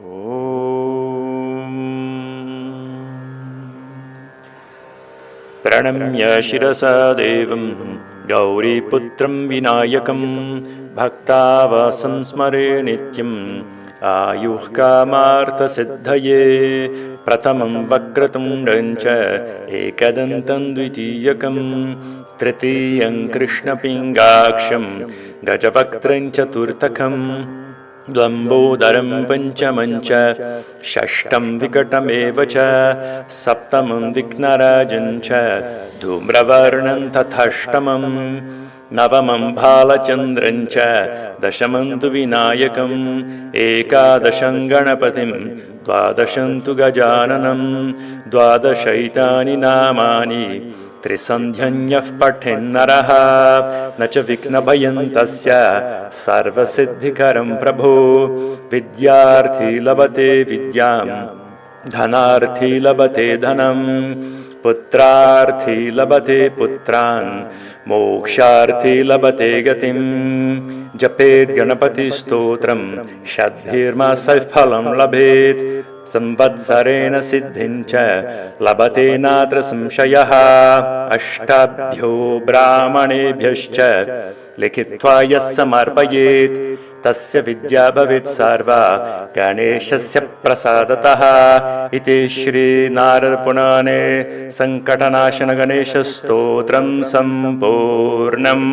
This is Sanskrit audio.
ॐ प्रणम्य शिरसा देवं गौरीपुत्रं विनायकं भक्तावासं स्मरे नित्यम् आयुः कामार्थसिद्धये प्रथमं वक्रतुण्डं च एकदन्तं द्वितीयकं तृतीयं कृष्णपिङ्गाक्षं गजवक्त्रं चतुर्थकं लम्बोदरं पञ्चमं च षष्ठं विकटमेव च सप्तमं विघ्नराजं च धूम्रवर्णं तथाष्टमं नवमं बालचन्द्रं च दशमं तु विनायकम् एकादशं गणपतिं द्वादशं तु गजाननं द्वादशैतानि नामानि त्रिसन्ध्यन्यः पठेन्नरः न च विघ्नभयं तस्य सर्वसिद्धिकरं प्रभो विद्यार्थी लभते विद्यां धनार्थी लभते धनं पुत्रार्थी लभते पुत्रान् मोक्षार्थी लभते गतिं जपेत् गणपतिस्तोत्रं षड्भिर्मासैः फलं लभेत् संवत्सरेण सिद्धिं च लभते नात्र संशयः अष्टाभ्यो ब्राह्मणेभ्यश्च लिखित्वा यः समर्पयेत् तस्य विद्या भवेत् सर्वा गणेशस्य प्रसादतः इति श्रीनारदपुराणे सङ्कटनाशनगणेशस्तोत्रं सम्पूर्णम्।